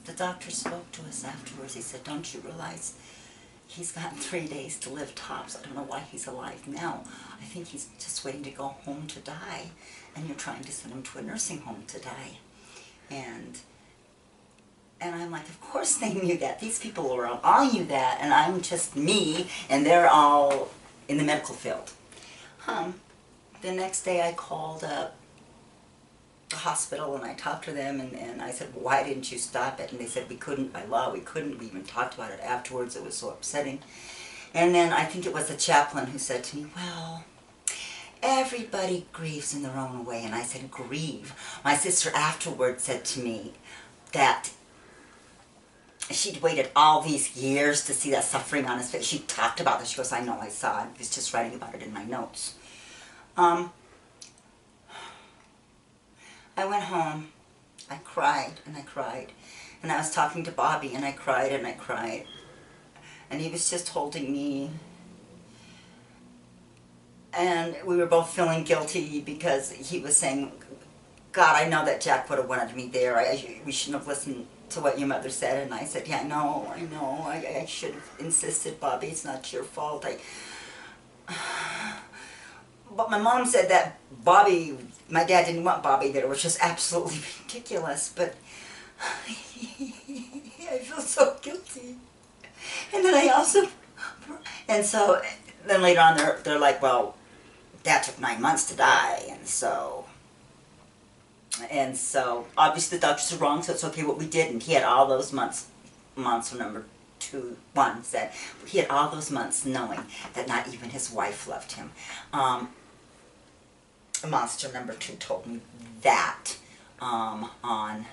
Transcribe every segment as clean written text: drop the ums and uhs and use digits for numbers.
the doctor spoke to us afterwards. He said, don't you realize he's got 3 days to live tops? I don't know why he's alive now. I think he's just waiting to go home to die, and you're trying to send him to a nursing home to die. And I'm like, of course they knew that. These people were all knew that, and I'm just me, and they're all in the medical field. The next day I called up the hospital and I talked to them, and I said, why didn't you stop it? And they said, we couldn't, by law, we couldn't. We even talked about it afterwards. It was so upsetting. And then I think it was the chaplain who said to me, well, everybody grieves in their own way. And I said, grieve? My sister afterwards said to me that she'd waited all these years to see that suffering on his face. She talked about this. She goes, I know, I saw it. I was just writing about it in my notes. I went home. I cried and I cried. And I was talking to Bobby and I cried and I cried. And he was just holding me. And we were both feeling guilty because he was saying, God, I know that Jack would have wanted me there. We shouldn't have listened to what your mother said. And I said, yeah, I know. I should have insisted, Bobby. It's not your fault. But my mom said that Bobby, my dad didn't want Bobby there, which is absolutely ridiculous. But I feel so guilty. And then I also, and so then later on they're like, well, Dad took 9 months to die, and so obviously the doctors are wrong, so it's okay what we did. And he had all those months, monster number 1 said, he had all those months knowing that not even his wife loved him. Monster number 2 told me that on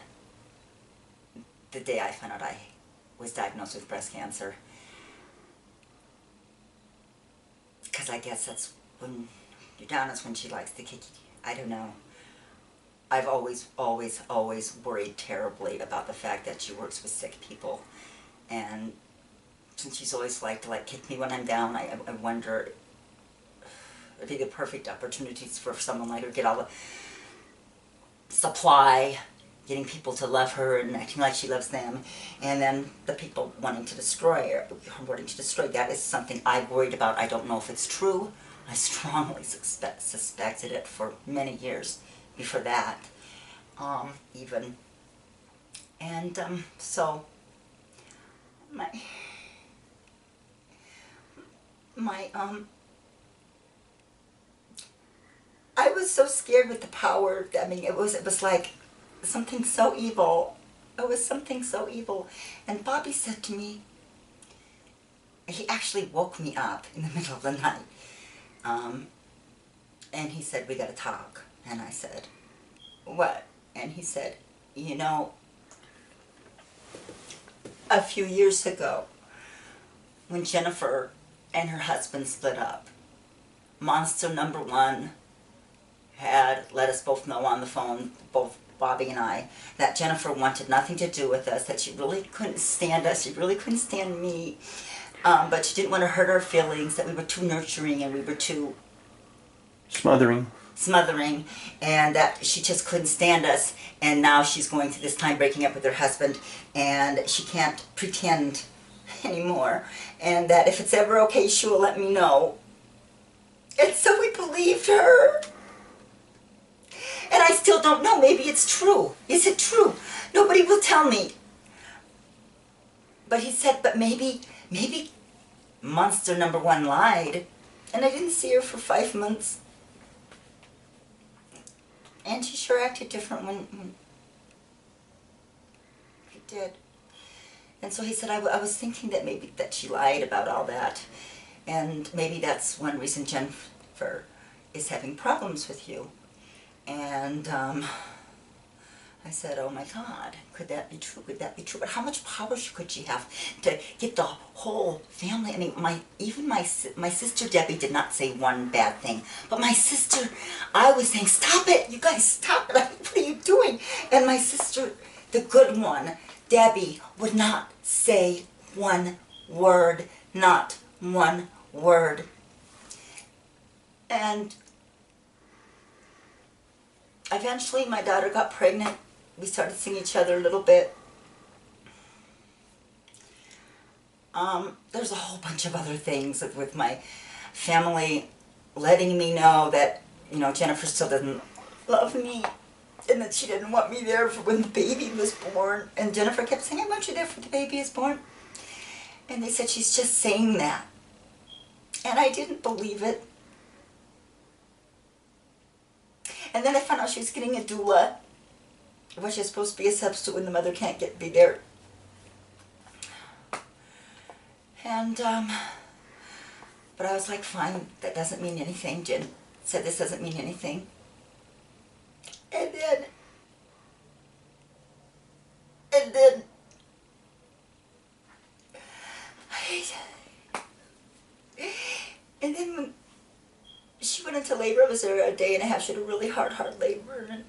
the day I found out I was diagnosed with breast cancer. Because I guess that's when you're down, is when she likes to kick you. I don't know. I've always worried terribly about the fact that she works with sick people. And since she's always liked to kick me when I'm down, I wonder, it'd be the perfect opportunities for someone like her to get all the supply, getting people to love her and acting like she loves them, and then the people wanting to destroy her, that is something I worried about. I don't know if it's true. I strongly suspected it for many years before that, even. And so I was so scared with the power. I mean, it was like something so evil. It was something so evil. And Bobby said to me, he actually woke me up in the middle of the night. And he said, we gotta talk. And I said, what? And he said, you know, a few years ago, when Jennifer and her husband split up, monster number 1 had let us both know on the phone, both Bobby and I, that Jennifer wanted nothing to do with us, that she really couldn't stand us, she really couldn't stand me, but she didn't want to hurt our feelings, that we were too nurturing and we were too smothering, and that she just couldn't stand us. And now she's going through this time breaking up with her husband, and she can't pretend anymore, and that if it's ever okay, she will let me know. And so we believed her. And I still don't know. Maybe it's true. Is it true? Nobody will tell me. But he said, but maybe monster number 1 lied. And I didn't see her for 5 months. And she sure acted different when he did. And so he said, I was thinking that maybe that she lied about all that. And maybe that's one reason Jennifer is having problems with you. And I said, oh my God, could that be true? Could that be true? But how much power could she have to get the whole family? I mean, even my sister Debbie did not say one bad thing. But my sister, I was saying, stop it, you guys, stop it. What are you doing? And my sister, the good one, Debbie, would not say one word, not one word. And eventually my daughter got pregnant. We started seeing each other a little bit. There's a whole bunch of other things with my family letting me know that, you know, Jennifer still doesn't love me, and that she didn't want me there for when the baby was born. And Jennifer kept saying, I want you there for the baby is born. And they said, she's just saying that. And I didn't believe it. And then I found out she was getting a doula, which is supposed to be a substitute when the mother can't be there. And, but I was like, fine, that doesn't mean anything. Jen said this doesn't mean anything. And then when she went into labor, I was there a day and a half. She had a really hard labor. And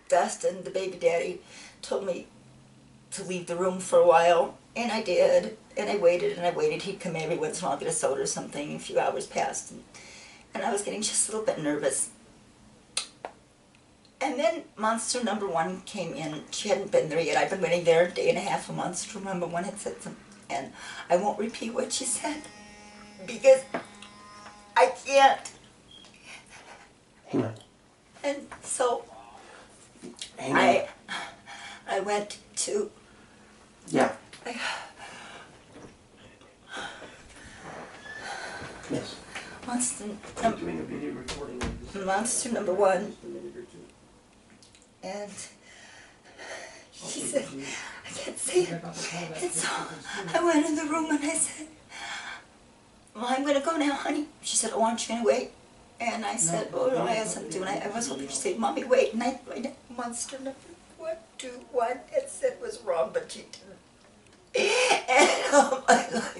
Dustin, the baby daddy, told me to leave the room for a while. And I did. And I waited and I waited. He'd come every once in a while, get a soda or something. A few hours passed. And I was getting just a little bit nervous. And then monster number one came in. She hadn't been there yet. I'd been waiting there a day and a half. A monster number one had said something. And I won't repeat what she said because I can't. Hang on. And so Hang on. I went to... Yeah. Yes. Monster, I'm doing a video recording of this. monster number one. A minute or two. And she said, I can't see it. And so I went in the room and I said, well, I'm going to go now, honey. She said, oh, aren't you going to wait? And I said, oh, no, I have something to do. And I was hoping she'd say, Mommy, wait. And I monster number 1, 2, 1, and said was wrong, but she didn't. And oh my life.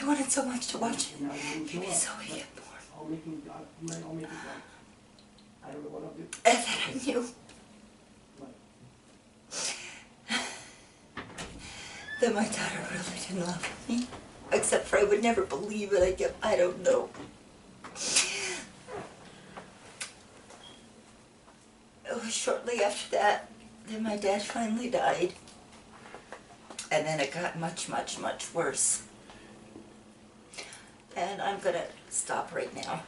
I wanted so much to watch it. Give me so he get born. I'll make it right. I don't know what I'll do. And then I knew that my daughter really didn't love me. Except for I would never believe it. I don't know. It was shortly after that my dad finally died. And then it got much, much, much worse. And I'm going to stop right now.